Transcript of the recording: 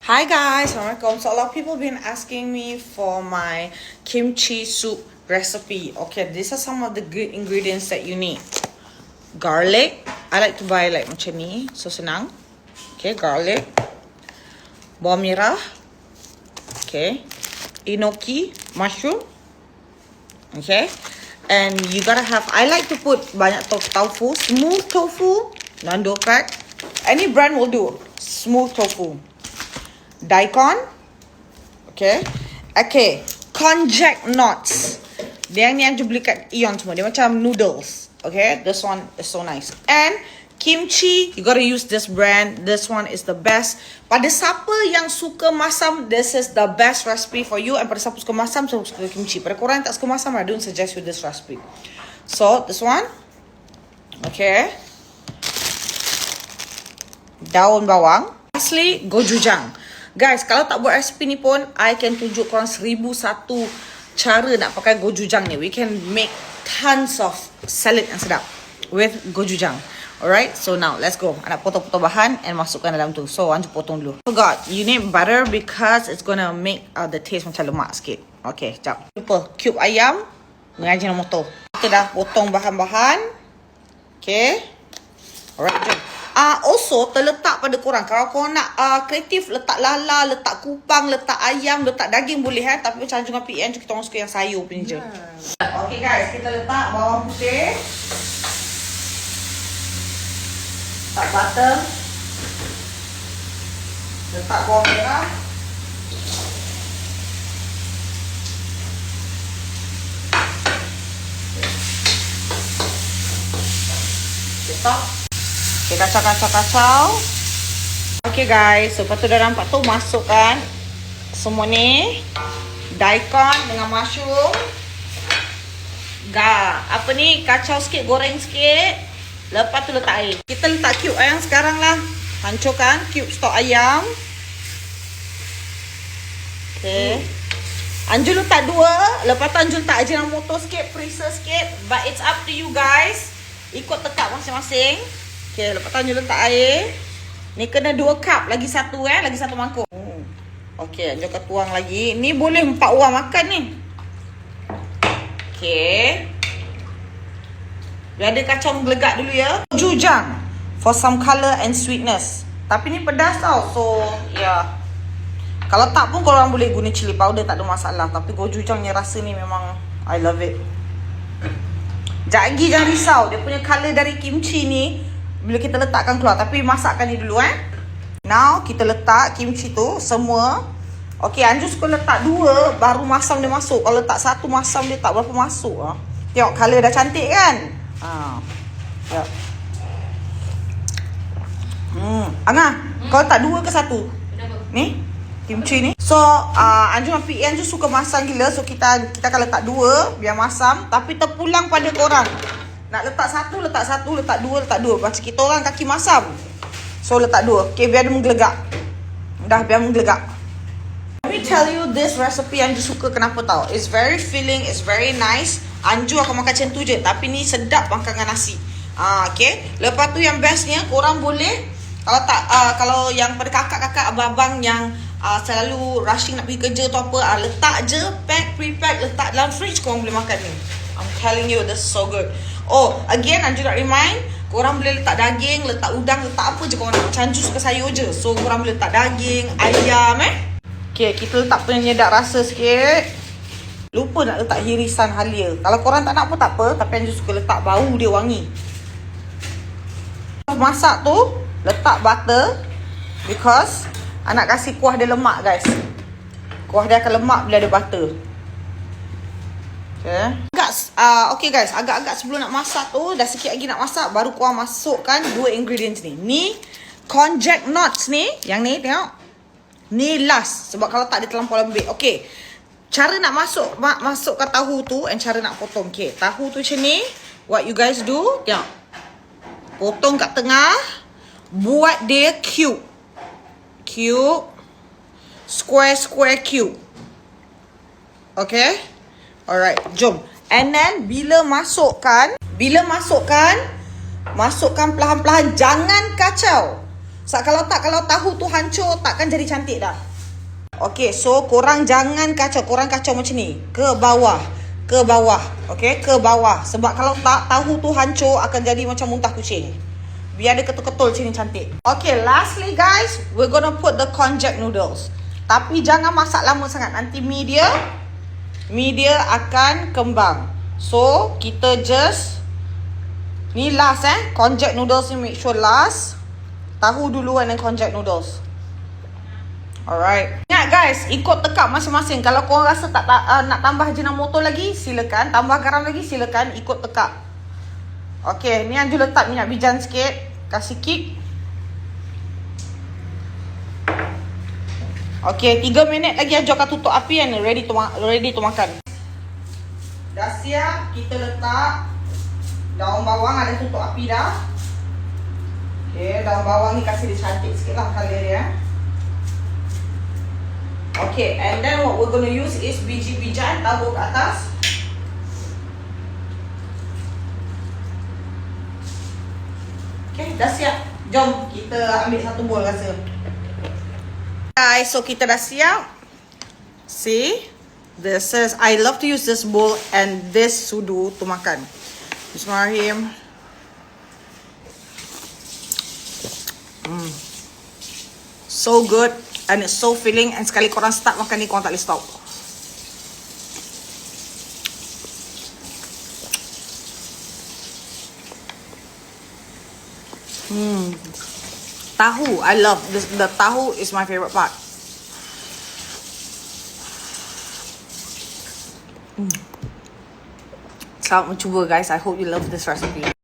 Hi guys, Assalamualaikum. So a lot of people been asking me for my kimchi soup recipe. Okay, these are some of the good ingredients that you need. Garlic. I like to buy like macam ni, so senang. Okay, garlic. Bawang merah. Okay. Enoki, mushroom. Okay. And you gotta have, I like to put banyak tofu, smooth tofu, Nando pack. Any brand will do. Smooth tofu. Daikon. Okay. Okay. Konjac nuts. Dia yang ni Anju beli kat Aeon semua. Dia macam noodles. Okay. This one is so nice. And kimchi, you gotta use this brand. This one is the best. Pada siapa yang suka masam, this is the best recipe for you. And pada siapa suka masam, siapa suka kimchi. Pada korang yang tak suka masam, I don't suggest you this recipe. So, this one. Okay. Daun bawang. Lastly, gochujang. Guys, kalau tak buat resipi ni pun, I can tunjuk korang 1001 cara nak pakai gochujang ni. We can make tons of salad yang sedap with gochujang. Alright, so now let's go. I nak potong-potong bahan and masukkan dalam tu. So, Anju potong dulu. Forgot, you need butter because it's gonna make the taste macam lemak sikit. Okay, sekejap. Lupa, cube ayam dengan Ajinomoto. Kita dah potong bahan-bahan. Okay. Alright, jom. Also, terletak pada korang. Kalau korang nak kreatif, letak lala, letak kupang, letak ayam, letak daging boleh Tapi macam Anju dengan PN, kita orang suka yang sayur punya je. Okay guys, kita letak bawang putih. Letak butter. Letak bawang merah. Letak. Okay, kacau. Okay guys, so lepas tu dah nampak tu, masukkan semua ni. Daikon dengan mushroom. Apa ni, kacau sikit, goreng sikit. Lepas tu letak air. Kita letak cube ayam sekarang lah. Hancurkan cube stok ayam. Okay. Anju letak 2. Lepas tu Anju letak Ajinomoto sikit, perisa sikit. But it's up to you guys. Ikut tekak masing-masing. Okay, lepas tu Anju letak air. Ni kena 2 cup. Lagi 1 lagi 1 mangkuk. Okay, Anju akan tuang lagi. Ni boleh 4 orang makan ni. Okay. Dia ada kacang gelegak dulu ya. Gochujang for some colour and sweetness. Tapi ni pedas tau. So, yeah. Kalau tak pun korang boleh guna chili powder, tak ada masalah. Tapi gochujangnya rasa ni memang I love it. Sekejap lagi jangan risau. Dia punya colour dari kimchi ni bila kita letakkan keluar. Tapi masakkan ni dulu Now kita letak kimchi tu semua. Okay, Anju suka letak 2 baru masam dia masuk. Kalau letak 1 masam dia tak berapa masuk Tengok colour dah cantik kan. Ya. Angah, kau letak 2 ke 1? Ni kimchi ni. So Anju dan PN Anju suka masam gila. So kita akan letak 2 biar masam. Tapi terpulang pada korang. Nak letak 1, letak 1, letak 2, letak 2. Macam kita orang kaki masam. So letak 2. Okay, biar dia menggelegak. Dah, biar menggelegak. Let me tell you this recipe Anju suka kenapa tau. It's very filling, it's very nice. Anju akan makan macam tu je. Tapi ni sedap makan dengan nasi. Okay. Lepas tu yang bestnya, korang boleh, kalau tak, kalau yang pada kakak-kakak, abang-abang yang selalu rushing nak pergi kerja tu apa, letak je, pre-pack, letak dalam fridge, korang boleh makan ni. I'm telling you, this is so good. Oh, again, Anju nak remind, korang boleh letak daging, letak udang, letak apa je korang nak. Macam Anju suka sayur je. So, korang boleh letak daging, ayam Okay, kita letak penyedap rasa sikit. Lupa nak letak hirisan halia. Kalau korang tak nak pun tak apa. Tapi Anju suka letak bau dia wangi. Masak tu, letak butter. Because, nak kasih kuah dia lemak guys. Kuah dia akan lemak bila ada butter. Okay guys, agak-agak sebelum nak masak tu, dah sikit lagi nak masak, baru korang masukkan 2 ingredients ni. Ni konjac nuts ni, yang ni tengok. Ni last, sebab kalau tak dia terlampau lembik. Okay, cara nak masukkan tahu tu and cara nak potong. Okay, tahu tu macam ni. What you guys do, tengok. Potong kat tengah, buat dia cube. Square cube. Okay. Alright, jom. And then bila masukkan, masukkan perlahan-perlahan, jangan kacau. Kalau tahu tu hancur, takkan jadi cantik dah. Okay, so korang jangan kacau. Korang kacau macam ni. Ke bawah. Okay, ke bawah. Sebab kalau tak, tahu tu hancur, akan jadi macam muntah kucing. Biar dia ketul-ketul macam ni cantik. Okay, lastly guys, we're gonna put the konjac noodles. Tapi jangan masak lama sangat. Nanti mi dia akan kembang. So, kita just, ni last konjac noodles ni make sure last. Tahu duluan dengan konjac noodles. Alright. Ingat guys, ikut tekak masing-masing. Kalau korang rasa tak nak tambah Ajinomoto lagi, silakan. Tambah garam lagi, silakan. Ikut tekak. Okay, ni Anju letak minyak bijan sikit. Kasih kick. Okay, 3 minit lagi Anju akan tutup api and ready to makan. Dah siap, kita letak daun bawang, ada tutup api dah. Okay, daun bawang ni kasih dia cantik sikit lah colour dia. Okay, and then what we're gonna use is biji bijan, tabur ke atas. Okay, dah siap. Jom kita ambil satu bowl rasa. Guys, so kita dah siap. See? This is, I love to use this bowl and this sudu to makan. Bismillahirrahmanirrahim. So good. And it's so filling. And sekali korang start makan ni, korang tak boleh stop. Tahu, I love this. The tahu is my favorite part. Selamat mencuba guys. I hope you love this recipe.